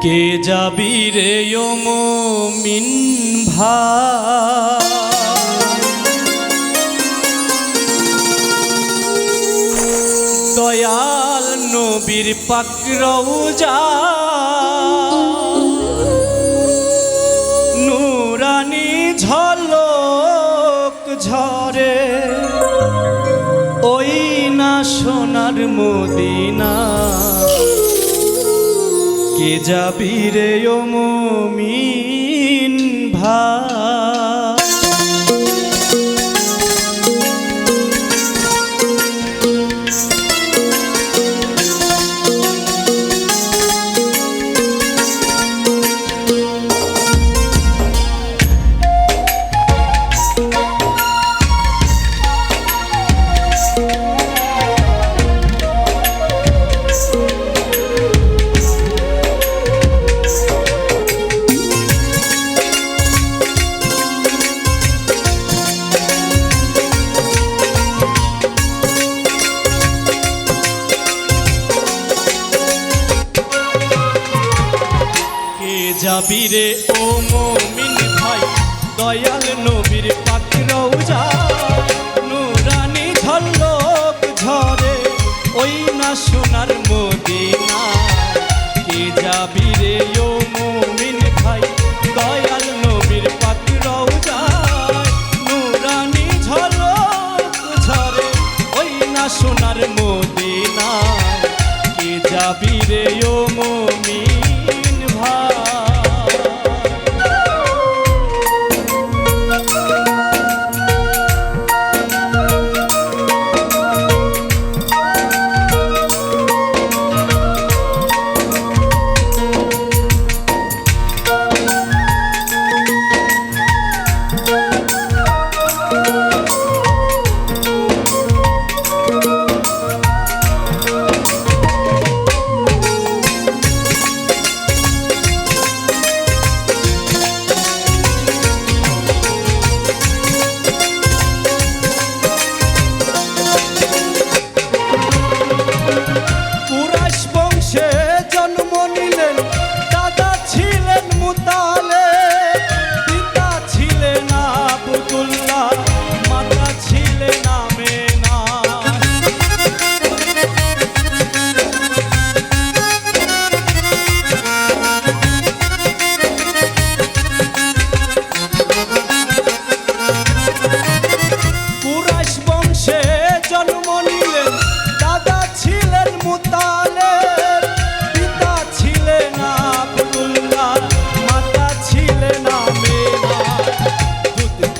কে যাবি রে ও মুমিন ভাই, দয়াল নবীর পাক রওজা নুরানি ঝলক ঝরে, ওই না সোনার মদিনা। কে যাবি রে ও মুমিন ভাই, যাবি রে ও মুমিন ভাই, দয়াল নবীর পাক রওজা নুরানি ঝলক ঝরে, ওই না সোনার মদিনা। কে যাবি রে ও মুমিন ভাই, দয়াল নবীর পাক রওজা নুরানি ঝলক ঝরে, ওই না সোনার মদিনা। কে যাবি রে ও মুমিন ভাই।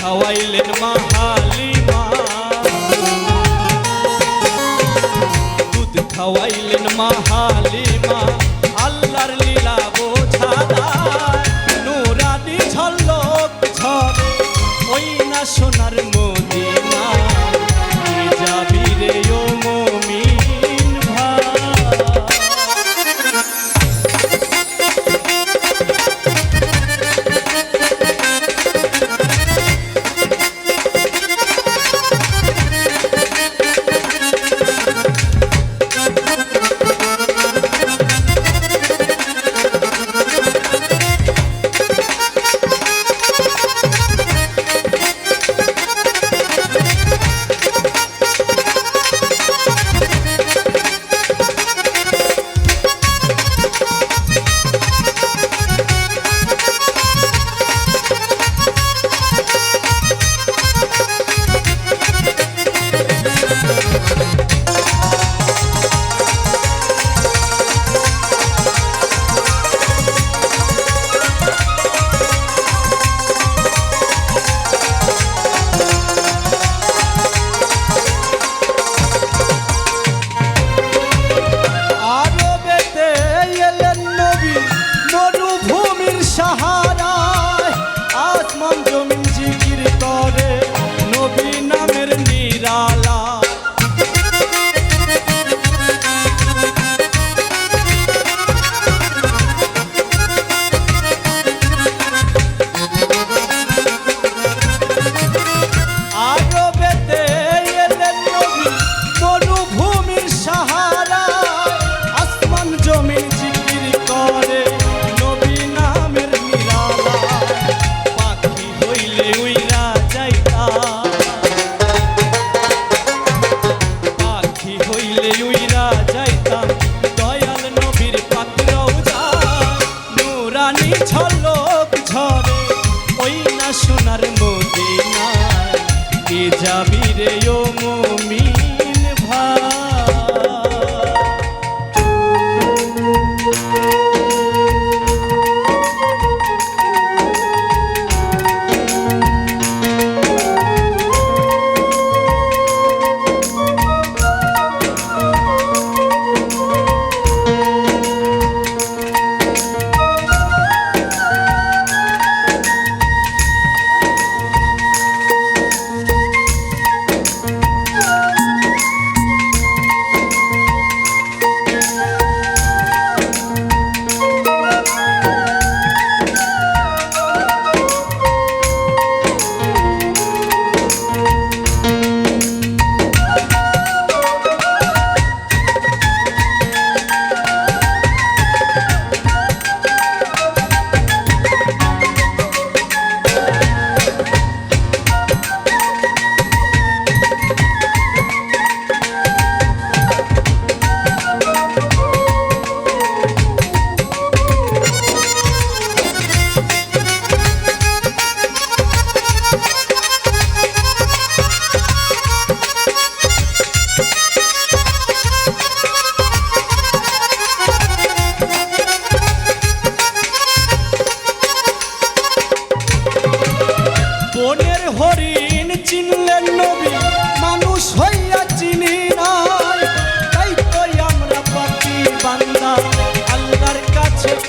খাওয়াইলেন মা হালিমা, দুধ খাওয়াইলেন মা হালিমা, আল্লাহর লীলা বোঝা যায়, নুরানি ঝলক ঝরে, ওই না সোনার মদিনা। কে যাবি রে ও মুমিন ভাই।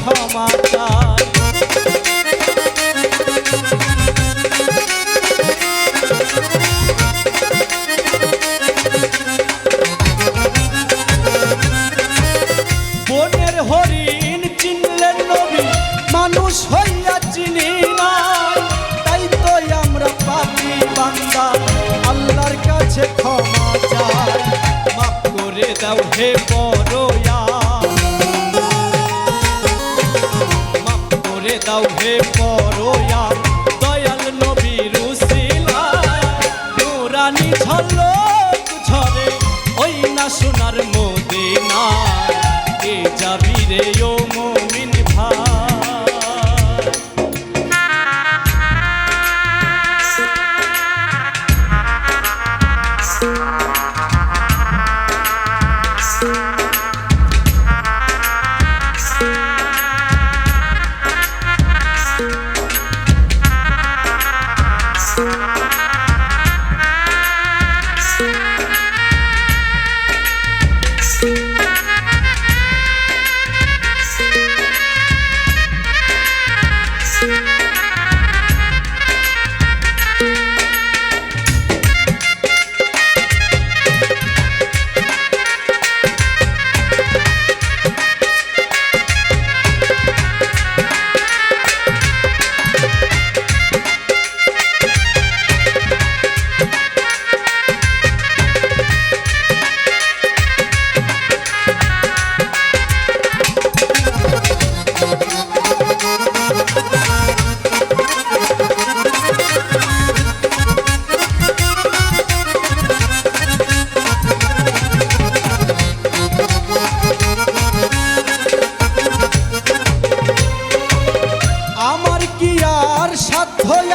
ক্ষমা চাই। বনের হরিণ চিনলেন নবী, মানুষ হইয়া চিনি নাই, তাই তো আমরা পাপী বান্দা আল্লাহর কাছে ক্ষমা চাই। মাফ করে দাও হে বড়য়া, মাফ করে দাও হে বড়য়া, দয়াল নবীর উসিলায় নূরানি ঝলক ঝরে ওই না সোনার মদিনায়। কে যাবি রে ও মুমিন ভাই?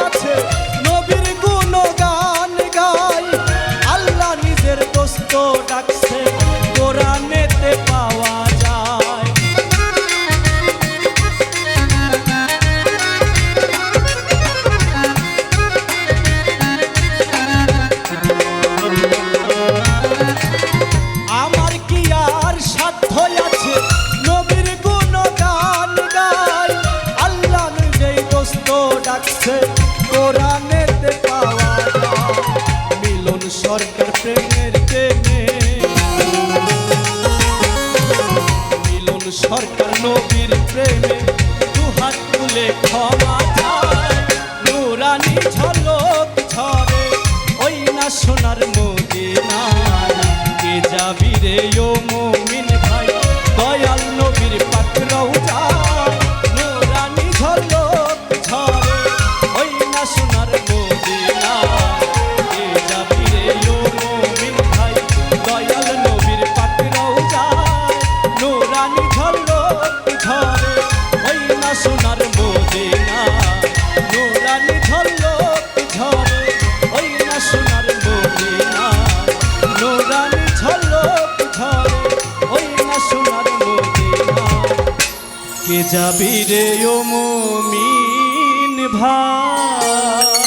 আছে নবীর গুণগান গাই, আল্লাহ নিজের দোস্ত ডাকছে কোরআনেতে পাওয়া যায়। আমার কি আর সাধ্য আছে নবীর গুণগান গাই, আল্লাহ নিজেই দোস্ত ডাকছে কোরআনেতে পাওয়া যায়। মিলন সরকার প্রেমের প্রেমে, মিলন সরকার নবীর প্রেমে দুহাত তুলে ক্ষমা চায়। নূরানি ঝলক ঝরে ওই না সোনার মদিনায়। কে যাবি রে ও মুমিন ভাই দয়াল নবীর পাক রওজায়। নূরানি ঝলক ঝরে ওই না সোনার মদিনায়। কে যাবি রে ও মুমিন ভাই দয়াল নবীর পাক রওজায়। নূরানি ঝলক ঝরে ওই না সোনার মদিনায়। নূরানি ঝলক ঝরে ওই না সোনার মদিনায়। নূরানি ঝলক ঝরে ওই না সোনার মদিনায়। কে যাবি রে ও মুমিন ভাই।